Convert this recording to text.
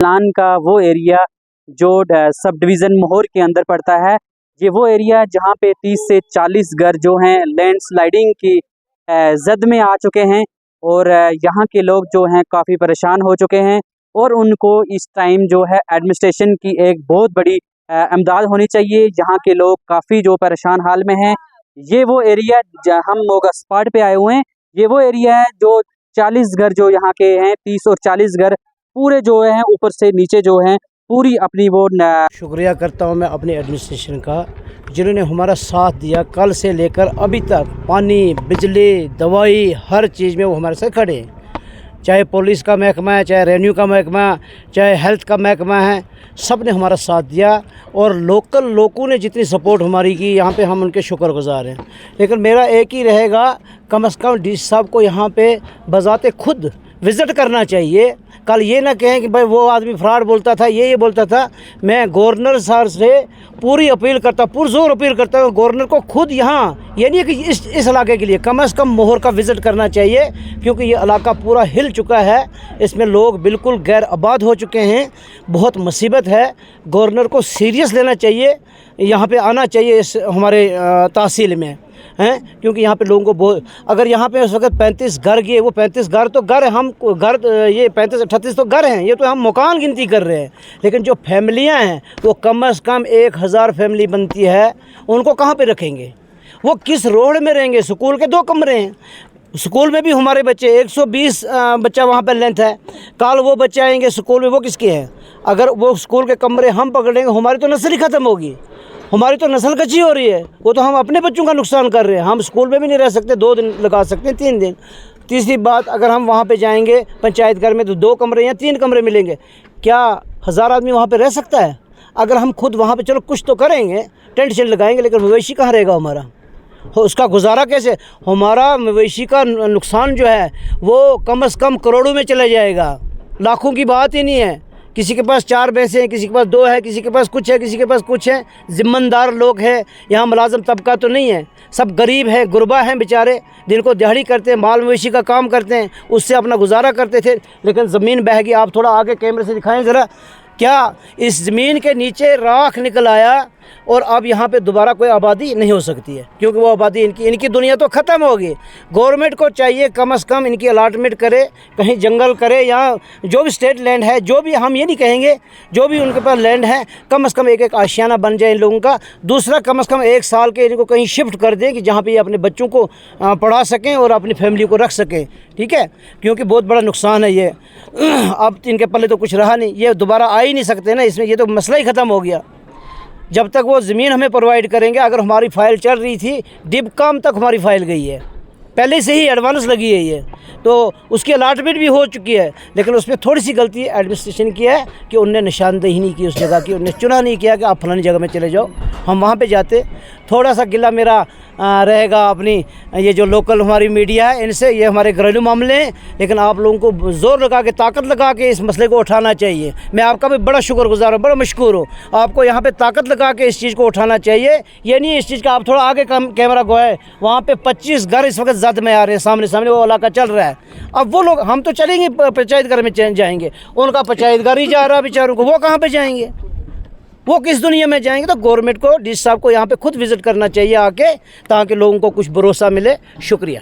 Plan का वो area जो सब डिवीज़न मोहर के अंदर पड़ता है, ये वो एरिया जहाँ पे 30 से 40 घर जो हैं लैंडस्लाइडिंग की जद में आ चुके हैं और यहाँ के लोग जो हैं काफ़ी परेशान हो चुके हैं और उनको इस टाइम जो है एडमिनिस्ट्रेशन की एक बहुत बड़ी इमदाद होनी चाहिए। यहाँ के लोग काफ़ी जो परेशान हाल में हैं। ये वो एरिया हम मोगा स्पॉट पे आए हुए हैं, ये वो एरिया है जो 40 घर जो यहाँ के हैं, 30 और 40 घर पूरे जो हैं ऊपर से नीचे जो हैं पूरी अपनी वो शुक्रिया करता हूँ मैं अपने एडमिनिस्ट्रेशन का, जिन्होंने हमारा साथ दिया कल से लेकर अभी तक। पानी, बिजली, दवाई, हर चीज़ में वो हमारे साथ खड़े हैं। चाहे पुलिस का महकमा है, चाहे रेवेन्यू का महकमा, चाहे हेल्थ का महकमा है, सब ने हमारा साथ दिया और लोकल लोगों ने जितनी सपोर्ट हमारी की, यहाँ पे हम उनके शुक्रगुजार हैं। लेकिन मेरा एक ही रहेगा, कम से कम डी साहब को यहाँ पे बजाते खुद विज़िट करना चाहिए। कल ये ना कहें कि भाई वो आदमी फ्रॉड बोलता था, ये बोलता था। मैं गवर्नर साहब से पूरी अपील करता, पुरजोर अपील करता हूँ गवर्नर को खुद यहाँ, ये नहीं कि इस इलाके के लिए कम से कम मोहर का विज़िट करना चाहिए, क्योंकि ये इलाका पूरा हिल चुका है। इसमें लोग बिल्कुल गैर आबाद हो चुके हैं, बहुत मुसीबत है। गवर्नर को सीरियस लेना चाहिए, यहाँ पे आना चाहिए इस हमारे तहसील में हैं, क्योंकि यहाँ पे लोगों को बहुत, अगर यहाँ पे उस वक्त 35 घर गए, वो 35 घर तो घर है, हम घर ये 35-38 तो घर हैं, ये तो हम मकान गिनती कर रहे हैं। लेकिन जो फैमिलियाँ हैं वो कम से कम 1000 फैमिली बनती है, उनको कहाँ पे रखेंगे? वो किस रोड में रहेंगे? स्कूल के 2 कमरे हैं, स्कूल में भी हमारे बच्चे 120 बच्चा वहाँ पर लेंथ है। कल वो बच्चे आएंगे स्कूल में, वो किसके हैं? अगर वो स्कूल के कमरे हम पकड़ेंगे, हमारी तो नस्ल ही ख़त्म होगी, हमारी तो नस्ल कच्ची हो रही है। वो तो हम अपने बच्चों का नुकसान कर रहे हैं। हम स्कूल में भी नहीं रह सकते, 2 दिन लगा सकते हैं, 3 दिन। तीसरी बात, अगर हम वहाँ पे जाएंगे पंचायत घर में तो 2 कमरे या 3 कमरे मिलेंगे। क्या 1000 आदमी वहाँ पे रह सकता है? अगर हम खुद वहाँ पे चलो कुछ तो करेंगे, टेंट शेड लगाएंगे, लेकिन मवेशी कहाँ रहेगा हमारा? उसका गुजारा कैसे? हमारा मवेशी का नुकसान जो है वो कम से कम करोड़ों में चला जाएगा, लाखों की बात ही नहीं है। किसी के पास 4 भैंसें हैं, किसी के पास 2 है, किसी के पास कुछ है, किसी के पास कुछ है। ज़िम्मेदार लोग हैं, यहाँ मुलाजम तबका तो नहीं है, सब गरीब है, गुरबा हैं बेचारे, दिन को दिहाड़ी करते हैं, माल मवेशी का काम करते हैं, उससे अपना गुजारा करते थे। लेकिन ज़मीन बह गई। आप थोड़ा आगे कैमरे से दिखाएं ज़रा, क्या इस ज़मीन के नीचे राख निकल आया और अब यहाँ पे दोबारा कोई आबादी नहीं हो सकती है, क्योंकि वो आबादी इनकी दुनिया तो ख़त्म होगी। गवर्नमेंट को चाहिए कम से कम इनकी अलाटमेंट करे, कहीं जंगल करे, या जो भी स्टेट लैंड है, जो भी, हम ये नहीं कहेंगे, जो भी उनके पास लैंड है, कम से कम एक आशियाना बन जाए इन लोगों का। दूसरा, कम से कम 1 साल के इनको कहीं शिफ्ट कर दें कि जहाँ पर ये अपने बच्चों को पढ़ा सकें और अपनी फैमिली को रख सकें, ठीक है? क्योंकि बहुत बड़ा नुकसान है ये। अब इनके पल्ले तो कुछ रहा नहीं, ये दोबारा आ ही नहीं सकते ना, इसमें ये तो मसला ही ख़त्म हो गया। जब तक वो ज़मीन हमें प्रोवाइड करेंगे, अगर हमारी फ़ाइल चल रही थी, डिबकाम तक हमारी फ़ाइल गई है, पहले से ही एडवांस लगी है ये, तो उसकी अलाटमेंट भी हो चुकी है। लेकिन उसमें थोड़ी सी गलती एडमिनिस्ट्रेशन की है कि उनने निशानदेही नहीं की उस जगह की, उनने चुना नहीं किया कि आप फलानी जगह में चले जाओ, हम वहाँ पे जाते। थोड़ा सा गिला मेरा रहेगा अपनी ये जो लोकल हमारी मीडिया है इनसे, ये हमारे घरेलू मामले हैं, लेकिन आप लोगों को ज़ोर लगा के, ताकत लगा के इस मसले को उठाना चाहिए। मैं आपका भी बड़ा शुक्रगुजार हूँ, बड़ा मशकूर हूँ। आपको यहाँ पे ताकत लगा के इस चीज़ को उठाना चाहिए। ये नहीं इस चीज़ का, आप थोड़ा आगे कैमरा गोए, वहाँ पे 25 घर इस वक्त जद में आ रहे हैं, सामने वो इलाका चल रहा है। अब वो लोग, हम तो चलेंगे पंचायत घर में जाएंगे, उनका पंचायत घर ही जा रहा है बेचारों को, वो कहाँ पर जाएंगे? वो किस दुनिया में जाएंगे? तो गवर्नमेंट को, डी साहब को यहाँ पे खुद विज़िट करना चाहिए आके, ताकि लोगों को कुछ भरोसा मिले। शुक्रिया।